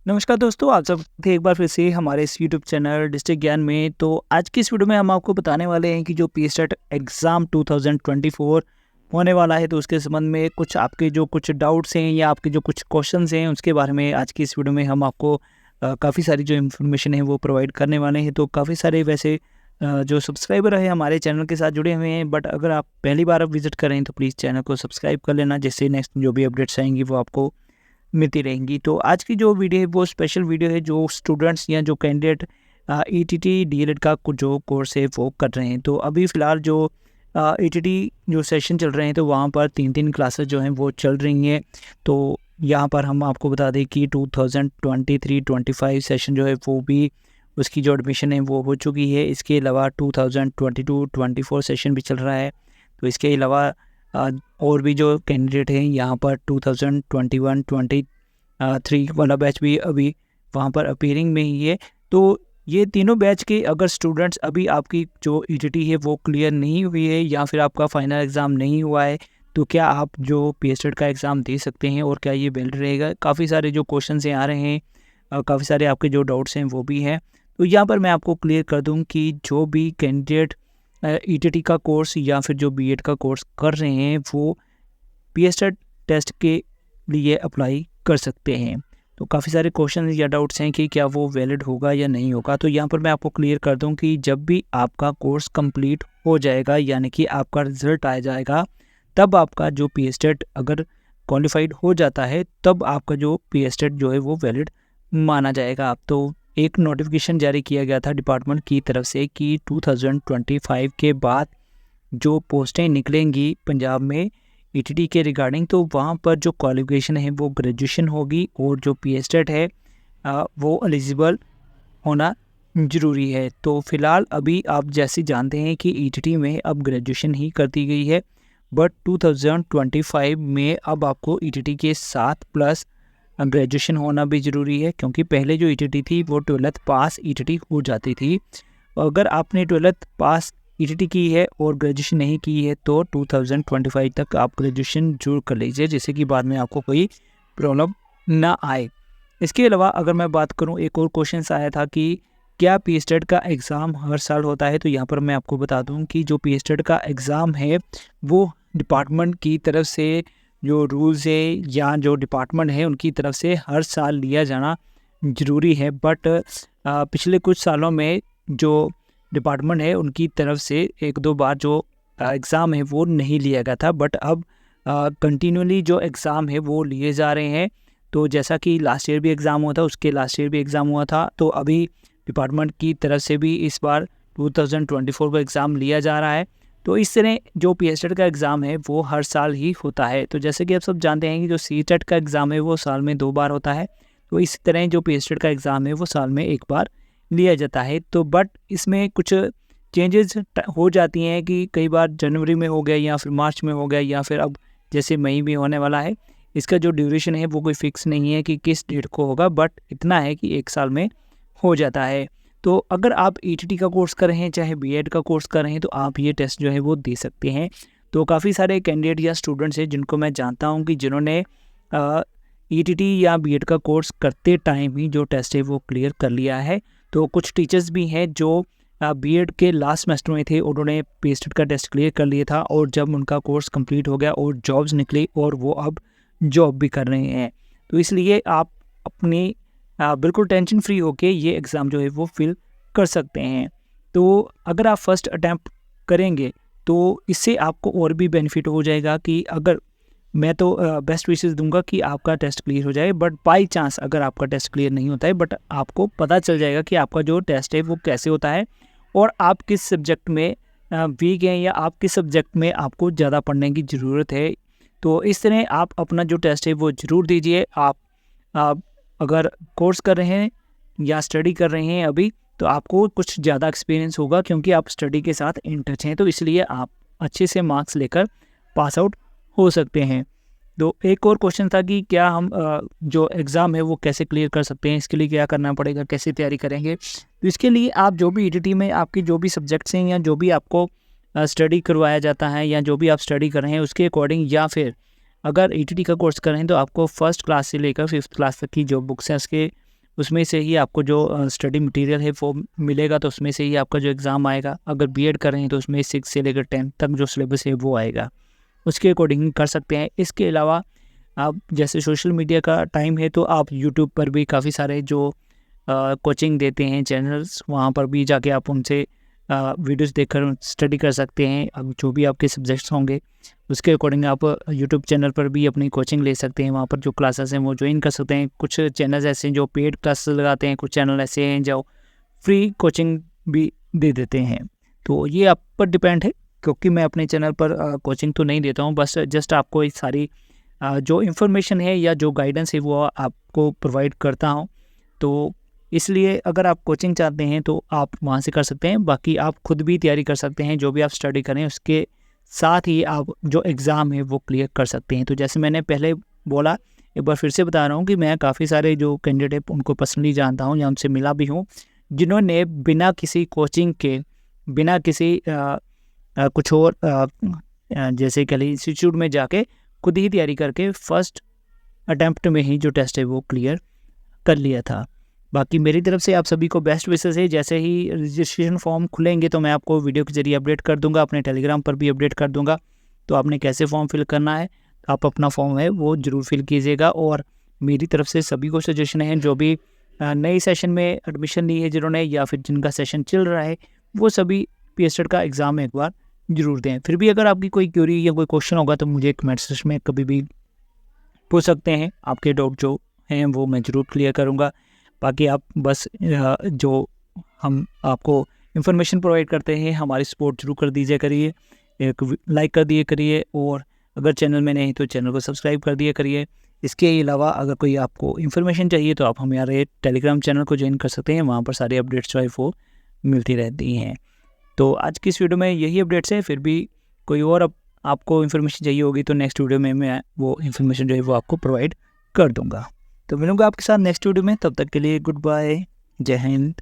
नमस्कार दोस्तों, आप सब थे एक बार फिर से हमारे इस यूट्यूब चैनल डिस्ट्रिक्ट ज्ञान में। तो आज की इस वीडियो में हम आपको बताने वाले हैं कि जो पीएसटेट एग्ज़ाम 2024 होने वाला है, तो उसके संबंध में कुछ आपके जो कुछ डाउट्स हैं या आपके जो कुछ क्वेश्चंस हैं, उसके बारे में आज की इस वीडियो में हम आपको काफ़ी सारी जो इन्फॉर्मेशन है वो प्रोवाइड करने वाले हैं। तो काफ़ी सारे वैसे जो सब्सक्राइबर है हमारे चैनल के साथ जुड़े हुए हैं, बट अगर आप पहली बार अब विज़िट कर रहे हैं तो प्लीज़ चैनल को सब्सक्राइब कर लेना, जिससे नेक्स्ट जो भी अपडेट्स आएंगी वो आपको मिलती रहेंगी। तो आज की जो वीडियो है वो स्पेशल वीडियो है जो स्टूडेंट्स या जो कैंडिडेट ईटीटी डीएलएड का जो कोर्स है वो कर रहे हैं। तो अभी फ़िलहाल जो ईटीटी जो सेशन चल रहे हैं, तो वहाँ पर 3-3 क्लासेस जो हैं वो चल रही हैं। तो यहाँ पर हम आपको बता दें कि 2023-25 सेशन जो है वो भी उसकी जो एडमिशन है वो हो चुकी है। इसके अलावा 2022-24 सेशन भी चल रहा है। तो इसके अलावा और भी जो कैंडिडेट हैं यहाँ पर 2021-23 वाला बैच भी अभी वहाँ पर अपीयरिंग में ही है। तो ये तीनों बैच के अगर स्टूडेंट्स अभी आपकी जो ईटीटी है वो क्लियर नहीं हुई है या फिर आपका फाइनल एग्ज़ाम नहीं हुआ है, तो क्या आप जो पीएसटेट का एग्ज़ाम दे सकते हैं और क्या ये वैलिड रहेगा? काफ़ी सारे जो क्वेश्चंस आ रहे हैं, काफ़ी सारे आपके जो डाउट्स हैं वो भी हैं। तो यहाँ पर मैं आपको क्लियर कर दूँ कि जो भी कैंडिडेट ईटीटी का कोर्स या फिर जो बीएड का कोर्स कर रहे हैं वो पीएसटेट टेस्ट के लिए अप्लाई कर सकते हैं। तो काफ़ी सारे क्वेश्चन या डाउट्स हैं कि क्या वो वैलिड होगा या नहीं होगा। तो यहाँ पर मैं आपको क्लियर कर दूं कि जब भी आपका कोर्स कंप्लीट हो जाएगा, यानी कि आपका रिजल्ट आ जाएगा, तब आपका जो पीएसटेट अगर क्वालिफाइड हो जाता है, तब आपका जो पीएसटेट जो है वो वैलिड माना जाएगा। तो एक नोटिफिकेशन जारी किया गया था डिपार्टमेंट की तरफ से कि 2025 के बाद जो पोस्टें निकलेंगी पंजाब में ईटीटी के रिगार्डिंग, तो वहाँ पर जो क्वालिफिकेशन है वो ग्रेजुएशन होगी और जो पीएसटेट है वो एलिजिबल होना ज़रूरी है। तो फ़िलहाल अभी आप जैसे जानते हैं कि ईटीटी में अब ग्रेजुएशन ही कर दी गई है, बट 2025 में अब आपको ईटीटी के साथ प्लस ग्रेजुएशन होना भी ज़रूरी है, क्योंकि पहले जो ईटीटी थी वो 12th पास ईटीटी हो जाती थी। अगर आपने 12th पास ईटीटी की है और ग्रेजुएशन नहीं की है तो 2025 तक आप ग्रेजुएशन जरूर कर लीजिए, जिससे कि बाद में आपको कोई प्रॉब्लम ना आए। इसके अलावा अगर मैं बात करूं, एक और क्वेश्चन आया था कि क्या पीएसटेट का एग्ज़ाम हर साल होता है। तो यहाँ पर मैं आपको बता दूं कि जो पीएसटेट का एग्ज़ाम है वो डिपार्टमेंट की तरफ से जो रूल्स है या जो डिपार्टमेंट है उनकी तरफ से हर साल लिया जाना ज़रूरी है। बट पिछले कुछ सालों में जो डिपार्टमेंट है उनकी तरफ से 1-2 बार जो एग्ज़ाम है वो नहीं लिया गया था, बट अब कंटिन्यूअली जो एग्ज़ाम है वो लिए जा रहे हैं। तो जैसा कि लास्ट ईयर भी एग्ज़ाम हुआ था, उसके लास्ट ईयर भी एग्ज़ाम हुआ था, तो अभी डिपार्टमेंट की तरफ से भी इस बार 2024 का एग्ज़ाम लिया जा रहा है। तो इस तरह जो पीएसटेट का एग्ज़ाम है वो हर साल ही होता है। तो जैसे कि आप सब जानते हैं कि जो सीटेट का एग्ज़ाम है वो साल में 2 बार होता है, तो इस तरह जो पीएसटेट का एग्ज़ाम है वो साल में 1 बार लिया जाता है। तो बट इसमें कुछ चेंजेस हो जाती हैं कि कई बार जनवरी में हो गया या फिर मार्च में हो गया या फिर अब जैसे मई में होने वाला है। इसका जो ड्यूरेशन है वो कोई फिक्स नहीं है कि किस डेट को होगा, बट इतना है कि 1 साल में हो जाता है। तो अगर आप ईटीटी का कोर्स कर रहे हैं चाहे बीएड का कोर्स कर रहे हैं, तो आप ये टेस्ट जो है वो दे सकते हैं। तो काफ़ी सारे कैंडिडेट या स्टूडेंट्स हैं जिनको मैं जानता हूँ कि जिन्होंने ईटीटी या बीएड का कोर्स करते टाइम ही जो टेस्ट है वो क्लियर कर लिया है। तो कुछ टीचर्स भी हैं जो बीएड के लास्ट सेमेस्टर में थे, उन्होंने पीएसटेट का टेस्ट क्लियर कर लिया था और जब उनका कोर्स कंप्लीट हो गया और जॉब्स निकली और वो अब जॉब भी कर रहे हैं। तो इसलिए आप अपनी बिल्कुल टेंशन फ्री होके ये एग्ज़ाम जो है वो फिल कर सकते हैं। तो अगर आप फर्स्ट अटैम्प्ट करेंगे तो इससे आपको और भी बेनिफिट हो जाएगा कि अगर मैं तो बेस्ट विशेस दूंगा कि आपका टेस्ट क्लियर हो जाए, बट बाय चांस अगर आपका टेस्ट क्लियर नहीं होता है, बट आपको पता चल जाएगा कि आपका जो टेस्ट है वो कैसे होता है और आप किस सब्जेक्ट में वीक हैं या आप किस सब्जेक्ट में आपको ज़्यादा पढ़ने की ज़रूरत है। तो इस तरह आप अपना जो टेस्ट है वो ज़रूर दीजिए। आप अगर कोर्स कर रहे हैं या स्टडी कर रहे हैं अभी, तो आपको कुछ ज़्यादा एक्सपीरियंस होगा क्योंकि आप स्टडी के साथ इन टच हैं, तो इसलिए आप अच्छे से मार्क्स लेकर पास आउट हो सकते हैं। तो एक और क्वेश्चन था कि क्या हम जो एग्ज़ाम है वो कैसे क्लियर कर सकते हैं, इसके लिए क्या करना पड़ेगा, कैसे तैयारी करेंगे। तो इसके लिए आप जो भी ईटीटी में आपकी जो भी सब्जेक्ट्स हैं या जो भी आपको स्टडी करवाया जाता है या जो भी आप स्टडी कर रहे हैं उसके अकॉर्डिंग, या फिर अगर ईटीटी का कोर्स कर रहे हैं तो आपको फर्स्ट क्लास से लेकर 5th क्लास तक की जो बुक्स हैं उसके उसमें से ही आपको जो स्टडी मटेरियल है वो मिलेगा, तो उसमें से ही आपका जो एग्ज़ाम आएगा। अगर बीएड कर रहे हैं तो उसमें 6 से लेकर 10 तक जो सिलेबस है वो आएगा, उसके अकॉर्डिंग कर सकते हैं। इसके अलावा आप जैसे सोशल मीडिया का टाइम है तो आप यूट्यूब पर भी काफ़ी सारे जो कोचिंग देते हैं चैनल्स, वहाँ पर भी जाके आप उनसे वीडियोस देखकर स्टडी कर सकते हैं। अब जो भी आपके सब्जेक्ट्स होंगे उसके अकॉर्डिंग आप यूट्यूब चैनल पर भी अपनी कोचिंग ले सकते हैं, वहाँ पर जो क्लासेस हैं वो ज्वाइन कर सकते हैं। कुछ चैनल्स ऐसे हैं जो पेड क्लासेस लगाते हैं, कुछ चैनल ऐसे हैं जो फ्री कोचिंग भी दे देते हैं। तो ये आप पर डिपेंड है, क्योंकि मैं अपने चैनल पर कोचिंग तो नहीं देता हूँ, बस जस्ट आपको ये सारी जो इन्फॉर्मेशन है या जो गाइडेंस है वो आपको प्रोवाइड करता हूँ। तो इसलिए अगर आप कोचिंग चाहते हैं तो आप वहाँ से कर सकते हैं। बाकी आप खुद भी तैयारी कर सकते हैं, जो भी आप स्टडी करें उसके साथ ही आप जो एग्ज़ाम है वो क्लियर कर सकते हैं। तो जैसे मैंने पहले बोला, एक बार फिर से बता रहा हूँ कि मैं काफ़ी सारे जो कैंडिडेट हैं उनको पर्सनली जानता हूँ या उनसे मिला भी हूँ, जिन्होंने बिना किसी कोचिंग के, बिना किसी कुछ और जैसे कह लीजिए इंस्टीट्यूट में जाके खुद ही तैयारी करके फर्स्ट अटैम्प्ट में ही जो टेस्ट है वो क्लियर कर लिया था। बाकी मेरी तरफ से आप सभी को बेस्ट विशेस है। जैसे ही रजिस्ट्रेशन फॉर्म खुलेंगे तो मैं आपको वीडियो के जरिए अपडेट कर दूंगा, अपने टेलीग्राम पर भी अपडेट कर दूंगा। तो आपने कैसे फॉर्म फिल करना है, आप अपना फॉर्म है वो ज़रूर फिल कीजिएगा। और मेरी तरफ से सभी को सजेशन है, जो भी नए सेशन में एडमिशन ली है जिन्होंने, या फिर जिनका सेशन चल रहा है, वो सभी पीएसटेट का एग्ज़ाम एक बार ज़रूर दें। फिर भी अगर आपकी कोई क्यूरी या कोई क्वेश्चन होगा तो मुझे कमेंट सेक्शन में कभी भी पूछ सकते हैं। आपके डाउट जो हैं वो मैं ज़रूर क्लियर करूँगा। बाकी आप बस जो हम आपको इन्फॉर्मेशन प्रोवाइड करते हैं, हमारी सपोर्ट जरूर कर दीजिए करिए, एक लाइक कर दिए करिए, और अगर चैनल में नहीं तो चैनल को सब्सक्राइब कर दिया करिए। इसके अलावा अगर कोई आपको इन्फॉर्मेशन चाहिए तो आप हमारे टेलीग्राम चैनल को ज्वाइन कर सकते हैं, वहाँ पर सारी अपडेट्स जो है वो मिलती रहती हैं। तो आज की इस वीडियो में यही अपडेट्स है। फिर भी कोई और आपको इन्फॉर्मेशन चाहिए होगी तो नेक्स्ट वीडियो में मैं वो इन्फॉर्मेशन जो है वो आपको प्रोवाइड कर दूँगा। तो मिलूंगा आपके साथ नेक्स्ट वीडियो में, तब तक के लिए गुड बाय, जय हिंद।